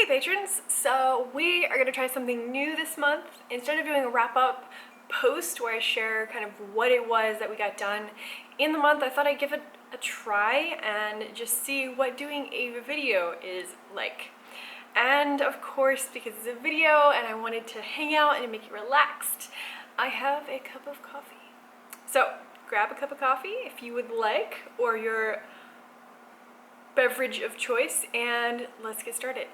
patrons, so we are going to try something new this month. Instead of doing a wrap-up post where I share kind of what it was that we got done in the month, I thought I'd give it a try and just see what doing a video is like. And of course, because it's a video and I wanted to hang out and make you relaxed, I have a cup of coffee. So grab a cup of coffee if you would like, or your beverage of choice, and let's get started.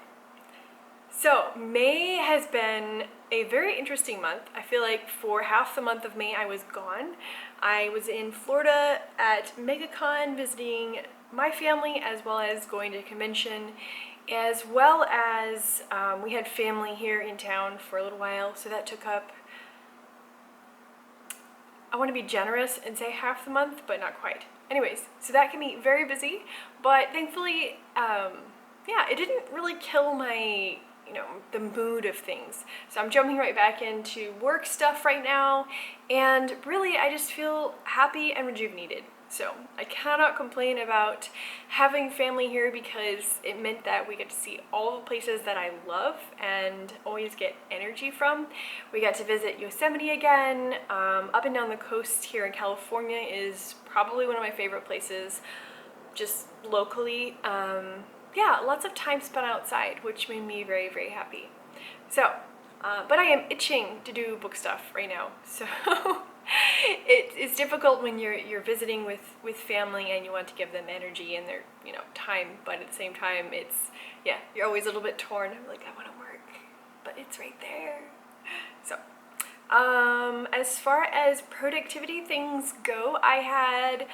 So May has been a very interesting month. I feel like for half the month of May I was gone. I was in Florida at MegaCon visiting my family, as well as going to a convention, as well as we had family here in town for a little while, so that took up, I want to be generous and say half the month, but not quite. Anyways, so that can be very busy, but thankfully, yeah, it didn't really kill my, the mood of things. So I'm jumping right back into work stuff right now, and really I just feel happy and rejuvenated. So I cannot complain about having family here, because it meant that we get to see all the places that I love and always get energy from. We got to visit Yosemite again. Up and down the coast here in California is probably one of my favorite places, just locally. Yeah, lots of time spent outside, which made me very, very happy. So, but I am itching to do book stuff right now. So it's difficult when you're visiting with family and you want to give them energy and their time, but at the same time you're always a little bit torn. I'm like, I want to work, but it's right there. So as far as productivity things go, I had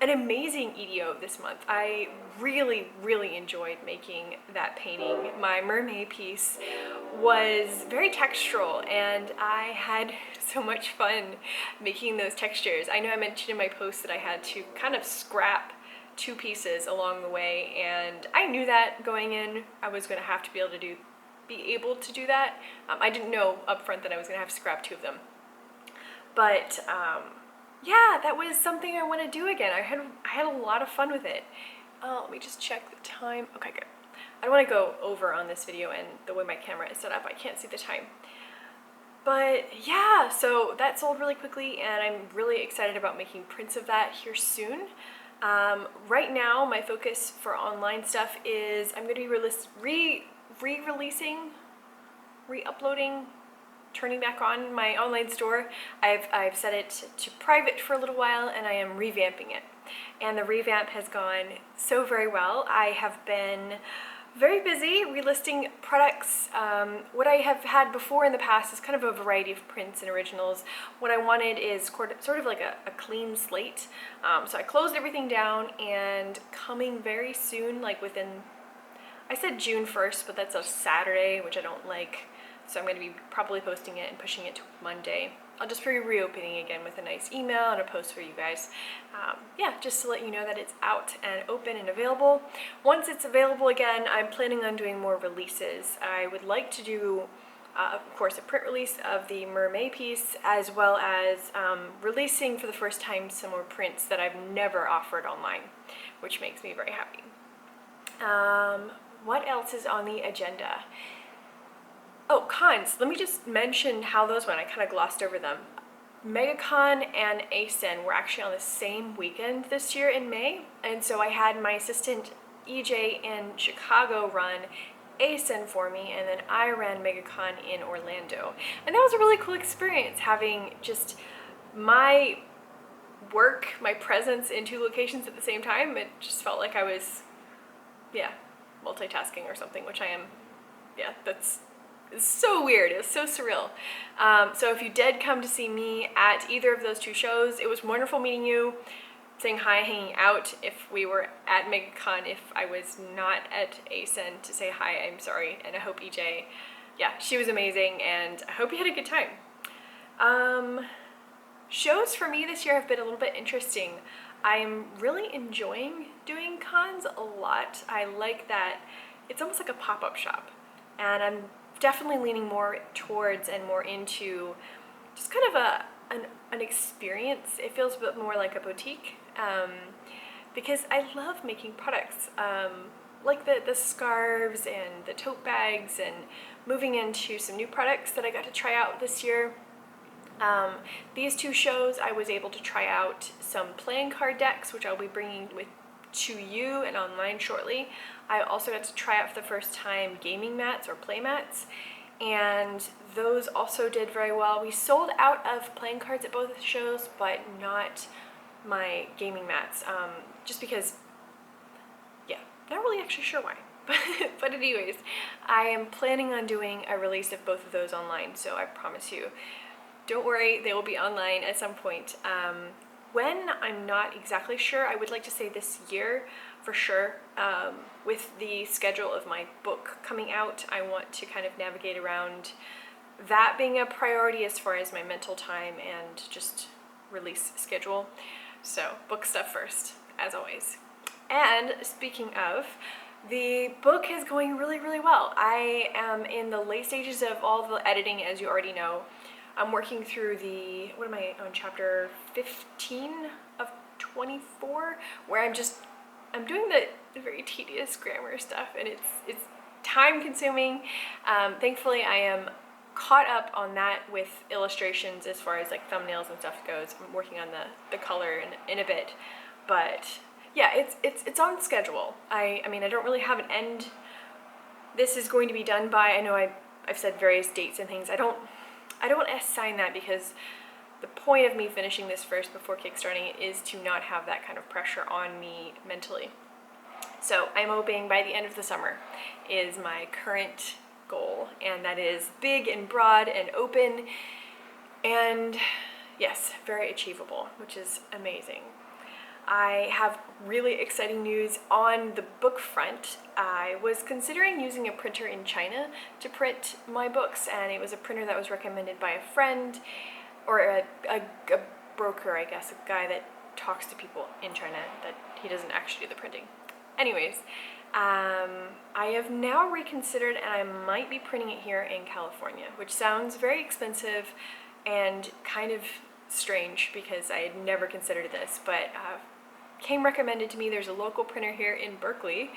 an amazing EDO this month. I really, really enjoyed making that painting. My mermaid piece was very textural, and I had so much fun making those textures. I know I mentioned in my post that I had to kind of scrap two pieces along the way, and I knew that going in I was going to have to be able to do that. I didn't know up front that I was going to have to scrap two of them, but yeah, that was something I want to do again. I had a lot of fun with it. Let me just check the time. Okay, good. I don't want to go over on this video, and the way my camera is set up, I can't see the time. But yeah, so that sold really quickly, and I'm really excited about making prints of that here soon. Right now, my focus for online stuff is I'm going to be re-releasing, re-uploading, turning back on my online store. I've set it to private for a little while, and I am revamping it. And the revamp has gone so very well. I have been very busy relisting products. What I have had before in the past is kind of a variety of prints and originals. What I wanted is sort of like a clean slate. So I closed everything down, and coming very soon, like within, I said June 1st, but that's a Saturday, which I don't like. So I'm going to be probably posting it and pushing it to Monday. I'll just be reopening again with a nice email and a post for you guys. Yeah, just to let you know that it's out and open and available. Once it's available again, I'm planning on doing more releases. I would like to do, of course, a print release of the mermaid piece, as well as releasing for the first time some more prints that I've never offered online, which makes me very happy. What else is on the agenda? Oh, cons. Let me just mention how those went. I kind of glossed over them. MegaCon and ASIN were actually on the same weekend this year in May, and so I had my assistant EJ in Chicago run ASIN for me, and then I ran MegaCon in Orlando. And that was a really cool experience, having just my work, my presence in two locations at the same time. It just felt like I was, multitasking or something, which I am. Yeah, it's so weird. It was so surreal. So if you did come to see me at either of those two shows, it was wonderful meeting you, saying hi, hanging out. If we were at MegaCon, if I was not at ASIN to say hi, I'm sorry. And I hope EJ, she was amazing, and I hope you had a good time. Shows for me this year have been a little bit interesting. I'm really enjoying doing cons a lot. I like that it's almost like a pop-up shop, and I'm definitely leaning more towards and more into just kind of an experience. It feels a bit more like a boutique, because I love making products. like the scarves and the tote bags, and moving into some new products that I got to try out this year. These two shows I was able to try out some playing card decks, which I'll be bringing with to you and online shortly. I also got to try out for the first time gaming mats or play mats, and those also did very well. We sold out of playing cards at both shows, but not my gaming mats, just because, yeah, not really actually sure why. But anyways, I am planning on doing a release of both of those online, so I promise you, don't worry, they will be online at some point. When, I'm not exactly sure. I would like to say this year for sure. With the schedule of my book coming out, I want to kind of navigate around that being a priority as far as my mental time and just release schedule. So book stuff first, as always. And speaking of, the book is going really, really well. I am in the late stages of all the editing, as you already know. I'm working through the, what am I on, chapter 15 of 24, where I'm doing the very tedious grammar stuff, and it's time consuming. Thankfully I am caught up on that with illustrations as far as like thumbnails and stuff goes. I'm working on the color in a bit, but yeah, it's on schedule. I mean, I don't really have an end. This is going to be done by, I know I've said various dates and things. I don't assign that, because the point of me finishing this first before kickstarting it is to not have that kind of pressure on me mentally. So I'm hoping by the end of the summer is my current goal, and that is big and broad and open, and yes, very achievable, which is amazing. I have really exciting news on the book front. I was considering using a printer in China to print my books, and it was a printer that was recommended by a friend, or a broker, I guess, a guy that talks to people in China, that he doesn't actually do the printing. Anyways, I have now reconsidered, and I might be printing it here in California, which sounds very expensive and kind of strange because I had never considered this, but came recommended to me. There's a local printer here in Berkeley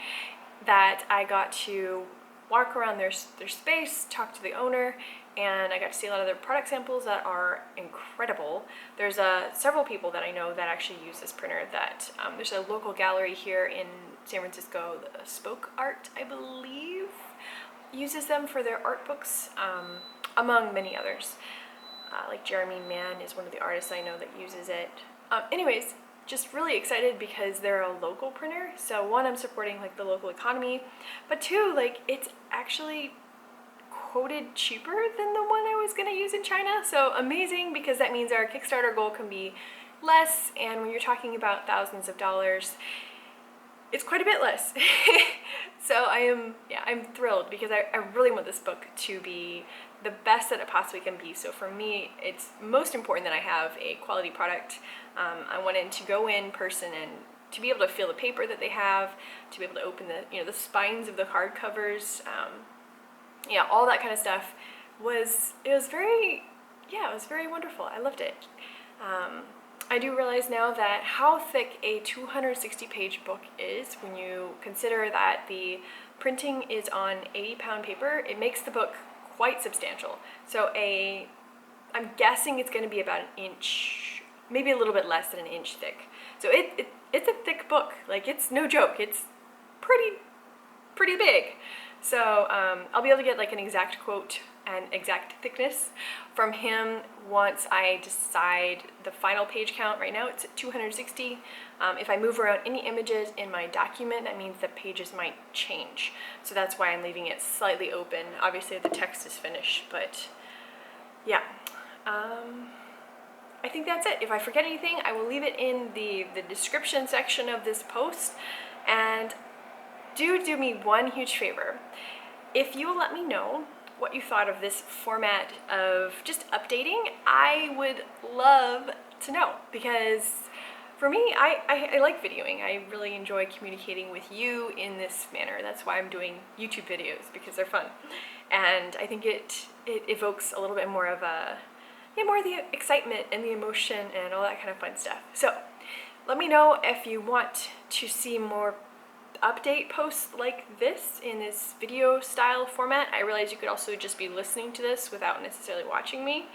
that I got to walk around their space, talk to the owner, and I got to see a lot of their product samples that are incredible. There's several people that I know that actually use this printer. That there's a local gallery here in San Francisco, the Spoke Art, I believe, uses them for their art books, among many others. Like Jeremy Mann is one of the artists I know that uses it. Anyways, just really excited because they're a local printer. So one, I'm supporting like the local economy, but two, like it's actually quoted cheaper than the one I was gonna use in China. So amazing, because that means our Kickstarter goal can be less, and when you're talking about thousands of dollars, it's quite a bit less. So I'm thrilled, because I really want this book to be the best that it possibly can be. So for me, it's most important that I have a quality product. I wanted to go in person and to be able to feel the paper that they have, to be able to open the spines of the card covers, all that kind of stuff. It was very wonderful. I loved it. I do realize now that how thick a 260-page book is, when you consider that the printing is on 80-pound paper, it makes the book quite substantial. So I'm guessing it's going to be about an inch, maybe a little bit less than an inch thick. So it's a thick book. Like, it's no joke. It's pretty big. So I'll be able to get like an exact quote and exact thickness from him once I decide the final page count. Right now it's at 260. If I move around any images in my document, that means the pages might change. So that's why I'm leaving it slightly open. Obviously the text is finished, but yeah. I think that's it. If I forget anything, I will leave it in the description section of this post. And do me one huge favor. If you will let me know what you thought of this format of just updating, I would love to know, because for me, I like videoing. I really enjoy communicating with you in this manner. That's why I'm doing YouTube videos, because they're fun. And I think it evokes a little bit more of more of the excitement and the emotion and all that kind of fun stuff. So let me know if you want to see more update posts like this in this video style format. I realize you could also just be listening to this without necessarily watching me,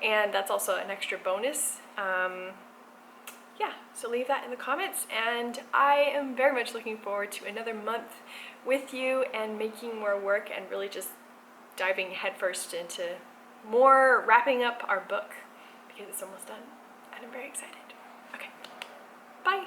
and that's also an extra bonus. Yeah, so leave that in the comments, and I am very much looking forward to another month with you and making more work and really just diving headfirst into more wrapping up our book because it's almost done and I'm very excited. Okay, bye!